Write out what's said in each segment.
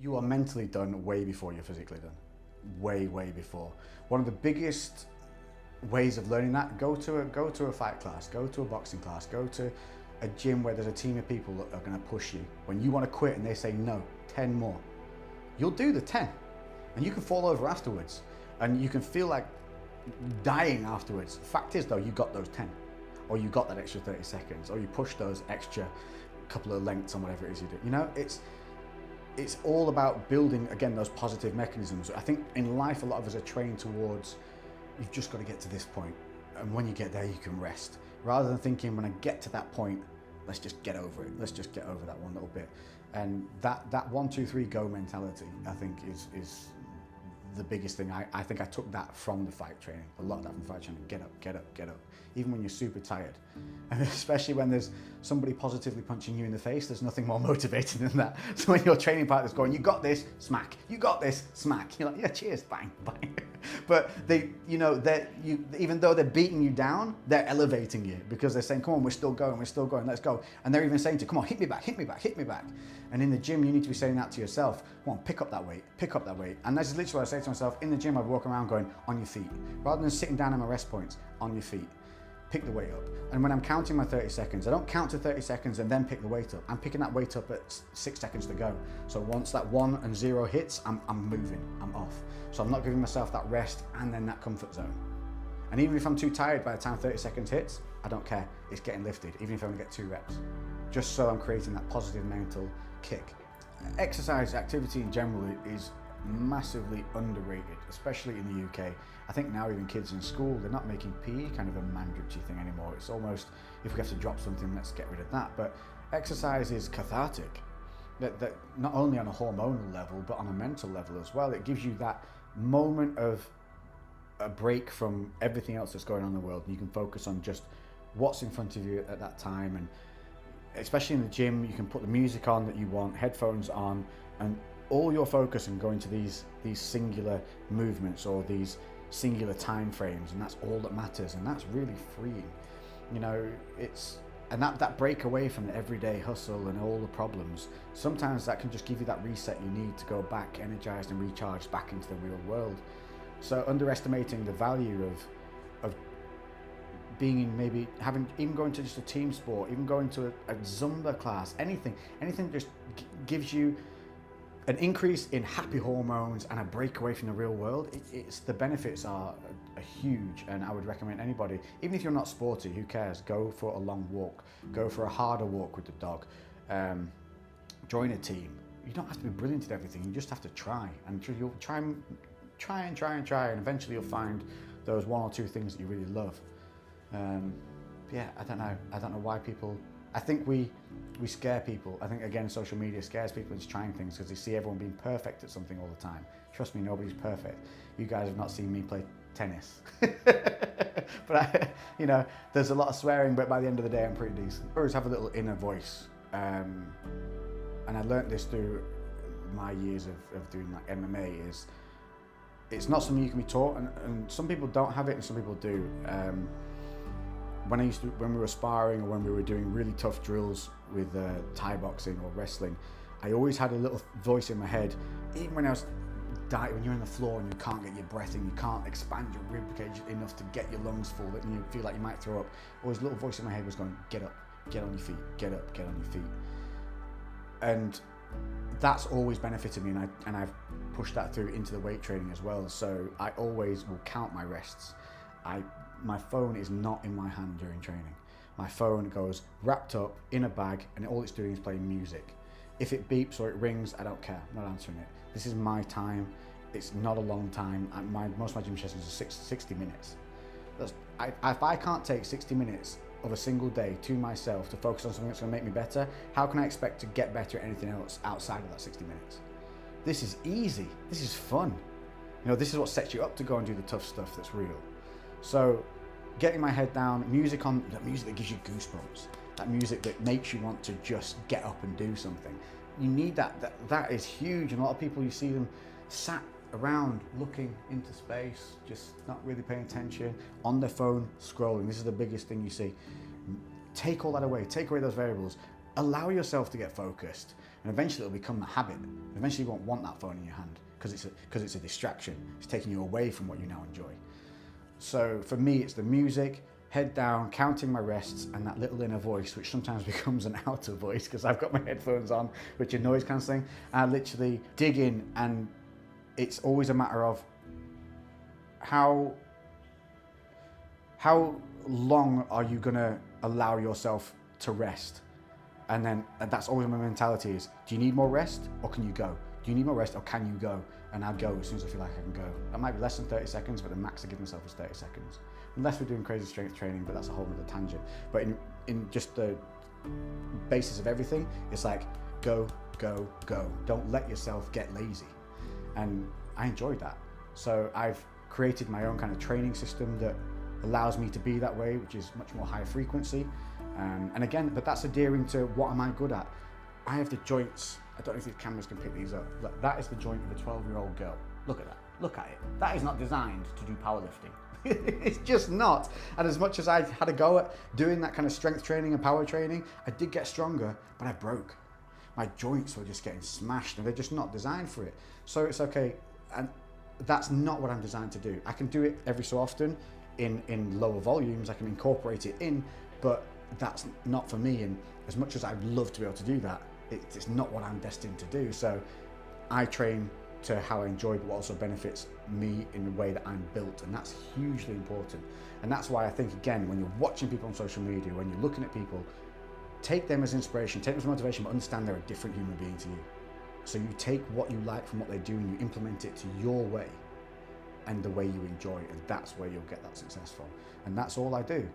You are mentally done way before you're physically done. Way, way before. One of the biggest ways of learning that, go to a fight class, go to a boxing class, go to a gym where there's a team of people that are going to push you. When you want to quit and they say no, 10 more, you'll do the 10 and you can fall over afterwards and you can feel like dying afterwards. Fact is though, you got those 10 or you got that extra 30 seconds or you pushed those extra couple of lengths on whatever it is you do. You know, it's all about building, again, those positive mechanisms. I think in life, a lot of us are trained towards, you've just got to get to this point, and when you get there, you can rest. Rather than thinking, when I get to that point, let's just get over it. Let's just get over that one little bit. And that 1, 2, 3, go mentality, I think is the biggest thing. I think I took that from the fight training, a lot of that from the fight training. Get up, get up, get up. Even when you're super tired. And especially when there's somebody positively punching you in the face, there's nothing more motivating than that. So when your training partner's going, you got this, smack. You got this, smack. You're like, yeah, cheers, bang, bang. But they, you know, even though they're beating you down, they're elevating you because they're saying, come on, we're still going, let's go. And they're even saying to you, come on, hit me back, hit me back, hit me back. And in the gym, you need to be saying that to yourself. Come on, pick up that weight, pick up that weight. And that's literally what I say to myself. In the gym, I'd walk around going, on your feet. Rather than sitting down at my rest points, on your feet. Pick the weight up. And when I'm counting my 30 seconds, I don't count to 30 seconds and then pick the weight up. I'm picking that weight up at 6 seconds to go. So once that 1 and 0 hits, I'm moving, I'm off. So I'm not giving myself that rest and then that comfort zone. And even if I'm too tired by the time 30 seconds hits, I don't care. It's getting lifted, even if I only get 2 reps. Just so I'm creating that positive mental kick. Exercise, activity in general is massively underrated, especially in the UK. I think now even kids in school, they're not making PE kind of a mandatory thing anymore. It's almost, if we have to drop something, let's get rid of that. But exercise is cathartic. That not only on a hormonal level, but on a mental level as well. It gives you that moment of a break from everything else that's going on in the world. And you can focus on just what's in front of you at that time. And especially in the gym, you can put the music on that you want, headphones on, and all your focus and going to these singular movements or these singular time frames, and that's all that matters, and that's really freeing. You know, and that break away from the everyday hustle and all the problems, sometimes that can just give you that reset you need to go back energized and recharged back into the real world. So underestimating the value of being in, maybe even going to just a team sport, even going to a Zumba class, anything just gives you an increase in happy hormones and a break away from the real world. The benefits are huge, and I would recommend anybody, even if you're not sporty, who cares, go for a long walk, go for a harder walk with the dog, join a team. You don't have to be brilliant at everything, you just have to try, and you'll try, and eventually you'll find those 1 or 2 things that you really love. Yeah, I don't know why people, I think we scare people. I think, again, social media scares people into trying things because they see everyone being perfect at something all the time. Trust me, nobody's perfect. You guys have not seen me play tennis. But you know, there's a lot of swearing, but by the end of the day, I'm pretty decent. I always have a little inner voice. And I learnt this through my years of doing like MMA, is it's not something you can be taught, and some people don't have it and some people do. When we were sparring or when we were doing really tough drills with Thai boxing or wrestling, I always had a little voice in my head, even when I was when you're on the floor and you can't get your breath in, you can't expand your rib cage enough to get your lungs full, and you feel like you might throw up. Always a little voice in my head was going, get up, get on your feet, get up, get on your feet. And that's always benefited me, and I've pushed that through into the weight training as well. So I always will count my rests. My phone is not in my hand during training. My phone goes wrapped up in a bag, and all it's doing is playing music. If it beeps or it rings, I don't care, I'm not answering it. This is my time, it's not a long time. Most of my gym sessions are 60 minutes. If I can't take 60 minutes of a single day to myself to focus on something that's gonna make me better, how can I expect to get better at anything else outside of that 60 minutes? This is easy, this is fun. You know, this is what sets you up to go and do the tough stuff that's real. So getting my head down, music on, that music that gives you goosebumps, that music that makes you want to just get up and do something. You need that. That is huge. And a lot of people, you see them sat around looking into space, just not really paying attention, on their phone scrolling. This is the biggest thing you see. Take all that away, take away those variables. Allow yourself to get focused. And eventually it'll become a habit. Eventually you won't want that phone in your hand because it's a distraction. It's taking you away from what you now enjoy. So for me, it's the music, head down, counting my rests, and that little inner voice, which sometimes becomes an outer voice because I've got my headphones on, which are noise cancelling. I literally dig in, and it's always a matter of how long are you gonna allow yourself to rest? And that's always my mentality is, do you need more rest or can you go? Do you need more rest or can you go? And I'll go as soon as I feel like I can go. That might be less than 30 seconds, but the max I give myself is 30 seconds. Unless we're doing crazy strength training, but that's a whole other tangent. But in just the basis of everything, it's like go, go, go. Don't let yourself get lazy. And I enjoyed that. So I've created my own kind of training system that allows me to be that way, which is much more high frequency. And again, but that's adhering to what am I good at? I have the joints. I don't know if these cameras can pick these up. Look, that is the joint of a 12-year-old girl. Look at that. Look at it. That is not designed to do powerlifting. It's just not. And as much as I had a go at doing that kind of strength training and power training, I did get stronger, but I broke. My joints were just getting smashed and they're just not designed for it. So it's okay. And that's not what I'm designed to do. I can do it every so often in lower volumes. I can incorporate it in, but that's not for me. And as much as I'd love to be able to do that, it's not what I'm destined to do. So I train to how I enjoy, but what also benefits me in the way that I'm built, and that's hugely important. And that's why I think, again, when you're watching people on social media, when you're looking at people, take them as inspiration, take them as motivation, but understand they're a different human being to you. So you take what you like from what they do and you implement it to your way and the way you enjoy, and that's where you'll get that success from. And that's all I do.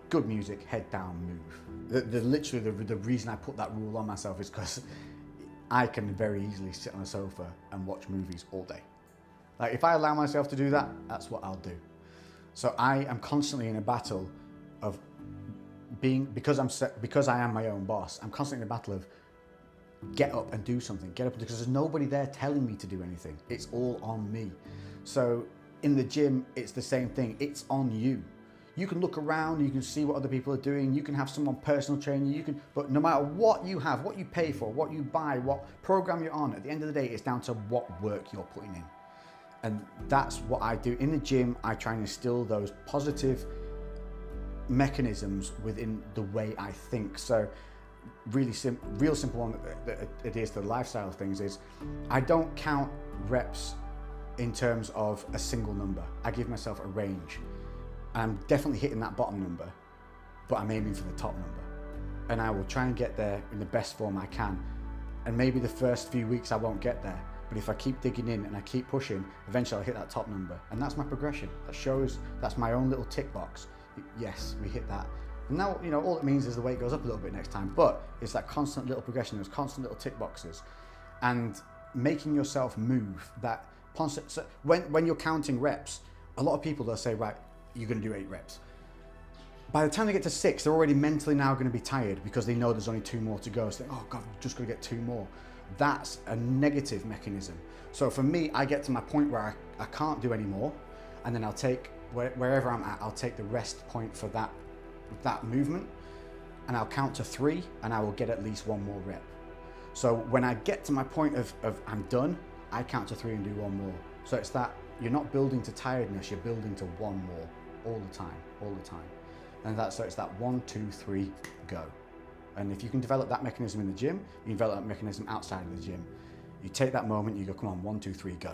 Good music, head down, move. Literally the reason I put that rule on myself is because I can very easily sit on a sofa and watch movies all day. Like if I allow myself to do that, that's what I'll do. So I am constantly in a battle of because I am my own boss, I'm constantly in a battle of get up and do something, get up, because there's nobody there telling me to do anything. It's all on me. So in the gym, it's the same thing. It's on you. You can look around, you can see what other people are doing, you can have someone personal train you, but no matter what you have, what you pay for, what you buy, what program you're on, at the end of the day, it's down to what work you're putting in. And that's what I do. In the gym, I try and instill those positive mechanisms within the way I think. So real simple one that adheres to the lifestyle of things is I don't count reps in terms of a single number. I give myself a range. I'm definitely hitting that bottom number, but I'm aiming for the top number. And I will try and get there in the best form I can. And maybe the first few weeks I won't get there, but if I keep digging in and I keep pushing, eventually I'll hit that top number. And that's my progression. That's my own little tick box. Yes, we hit that. And now, all it means is the weight goes up a little bit next time, but it's that constant little progression, those constant little tick boxes. And making yourself move, that constant, so when you're counting reps, a lot of people, they'll say, right, you're going to do 8 reps. By the time they get to 6, they're already mentally now going to be tired because they know there's only 2 more to go. So they think, oh God, I'm just going to get 2 more. That's a negative mechanism. So for me, I get to my point where I can't do any more, and then I'll take, wherever I'm at, I'll take the rest point for that movement, and I'll count to 3, and I will get at least 1 more rep. So when I get to my point of I'm done, I count to 3 and do 1 more. So it's that you're not building to tiredness, you're building to 1 more all the time. And so it's that 1, 2, 3, go. And if you can develop that mechanism in the gym, you can develop that mechanism outside of the gym. You take that moment, you go, come on, 1, 2, 3, go.